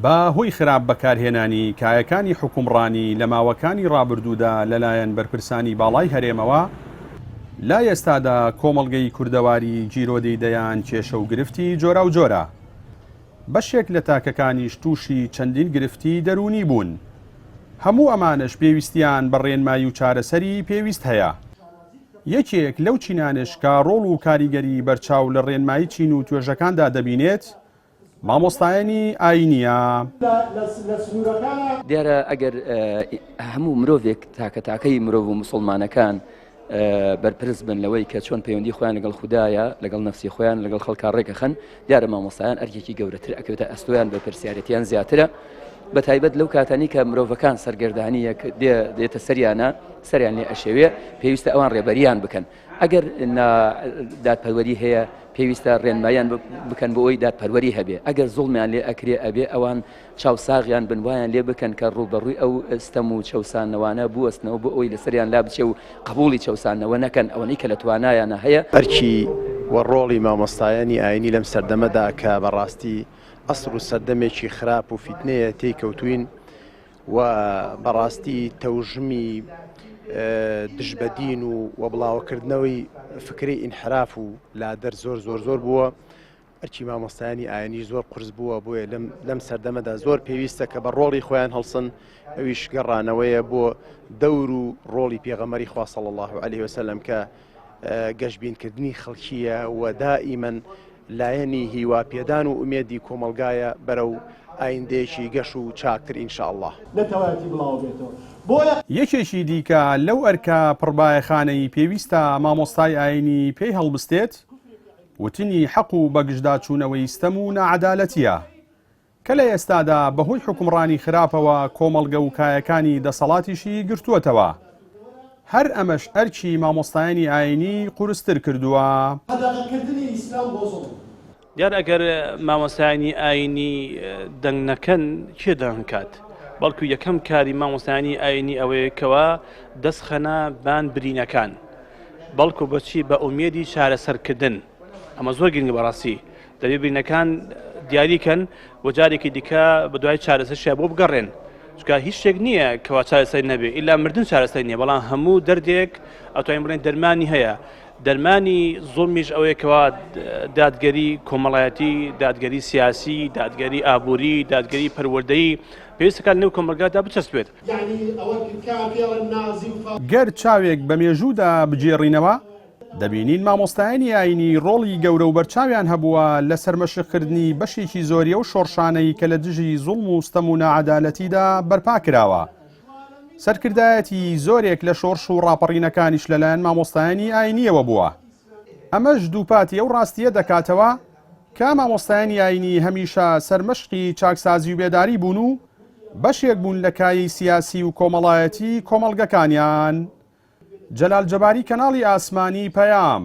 بە هۆی خراپ بەکارهێنانی کایەکانی حکومڕانی لە ماوەکانی ڕابردوودا لەلایەن بەرپرسانی باڵای هەرێمەوە، لای ئێستادا کۆمەڵگەی کوردەواری جیرۆدەی دەیان کێشە و گرفتی جۆرا و جۆرە. بەشێک لە تاکەکانیش تووشی چەندین گرفتی دەرونی بوون. هەموو ئەمانش پێویستیان بە ڕێنمایی و چارەسەری پێویست هەیە. یەکێک لەو چینانش کە ڕۆڵ و کاریگەری بەرچاو لە ڕێنمایی چین و توێژەکاندا دەبینێت، مامۆستایانی ئاینیە. دیارە ئەگەر هەموو مرۆڤێک تاکەتاکەی مرۆڤ و مسلمانەکان بەرپرس بن لەوەی کە چۆن پەیوەندی خۆیان لەگەڵ خوددایە، لەگەڵ نەفسی خۆیان، لەگەڵ خەڵکا ڕێگەخەن، دیارە مامۆستایان ئەرکێکی گەورەتر ئەکەوێتە ئەستۆیان بە پرسیارەتیان زیاترە، بە تایبەت لەو کاتانی کە مرۆڤەکان سەرگەردانیەک دێتە سەریان لێ ئەشێوێ، پێویستە ئەوان ڕێبەریان بکەن. ئەگەر دادپەروەری هەیە، پێویستە ڕێنمایان بکەن بۆ ئەوی دادپەروەری هەبێ. ئەگەر زوڵمیان لێ ئەکرێ ئەبێ ئەوان چاوساغیان بنوایان لێ بکەن کە ڕوبەڕووی ئەو ئەستەم و چەوسانەوانە بوەستنەوە بۆ ئەوی لەسەریان لا بچێ و قبوڵی چەوسانەوە نەکەن، ئەوەی کە لە توانایانە هەیە. ئەرکی وەڕۆڵی مامۆستایانی ئاینی لەم سەردەمەدا کە بەڕاستی ئەسڵ و سەردەمێکی خراپ و فیتنەیە تێکەوتوین و بەڕاستی تەوژمی دژبەدین و وەبڵاوکردنەوەی فکری ئینحراف و لادەر زۆر بووە. ئەرکی مامۆستایانی ئاینی زۆر قورس بووە، بۆیە لەم سەردەمەدا زۆر پێویستە کە بە ڕۆڵی خۆیان هەڵسن، ئەویش گەڕانەوەیە بۆ دەور و ڕۆڵی پێغەمبەری خوا صلی الله علیه وسلم کە گەشتبینکردنی خەڵکیە و دائیمەن لایەنی هیواپێدان و ئومێدی کۆمەلگایە بەرەو ئایندەیەکی گەش و چاکتر ئینشاءالله. یەکێکی دیکە لەو ئەرکە پڕبایەخانەی پێویستە مامۆستای ئاینی پێی هەڵبستێت، وتنی حەق و بەگژداچوونەوەی ستەم و نەعەدالەتیە کە لە ئێستادا بەهۆی حکومڕانی خراپەوە کۆمەڵگە و کایەکانی دەسەڵاتیشی گرتووەتەوە. هەر ئەمەش ئەرکی مامۆستایانی ئاینی قورستر کردووە. دیار ئەگەر مامۆستایانی ئاینی دەنگ نەکەن کێ دەنگکات؟ بەڵکو یەکەم کاری مامۆستایانی ئاینی ئەوەیەکەوە دەستخەنە بان برینەکان، بەڵکو بەچی بە ئومێدی چارەسەرکردن. ئەمە زۆر گرنگە بەڕاستی، دەبێت برینەکان دیاریکەن و جارێکی دیکە بە دوای چارەسەرشیان بۆ بگەڕێن، چکە هیچ شتێک نییە کەوا چارەسەر نەبێ، ئیلا مردن چارەسەر نییە، بەڵام هەموو دەردێک ئەتوانین بڵێن دەرمانی هەیە. دەرمانی زوڵمیش ئەوەیەکەوە دادگەری کۆمەڵایەتی، دادگەری سیاسی، دادگەری ئابووری، دادگەری پەروەردەیی پێویستەکان نێو کۆمەلگادا بچەسبێت. گەر چاوێک بە مێژوودا بجێڕینەوە، دەبینین مامۆستایانی ئاینی ڕۆڵی گەورە و بەرچاویان هەبووە لە سەرمەشقکردنی بەشێکی زۆریە و شۆڕشانەی کە لە دژی زوڵم و ستەم و نەعەدالەتیدا بەرپا کراوە. سەرکردایەتی زۆرێک لە شۆڕش و ڕاپەڕینەکانیش لەلایەن مامۆستایانی ئاینیەوە بووە. ئەمەش دووپاتی ئەو ڕاستیە دەکاتەوە کە مامۆستایانی ئاینی هەمیشە سەرمەشقی چاکسازی و بێداری بوون و بەشێک بوون لە کایی سیاسی و کۆمەڵایەتی کۆمەڵگەکانیان. جەلال جەباری، کەناڵی ئاسمانی، پەیام.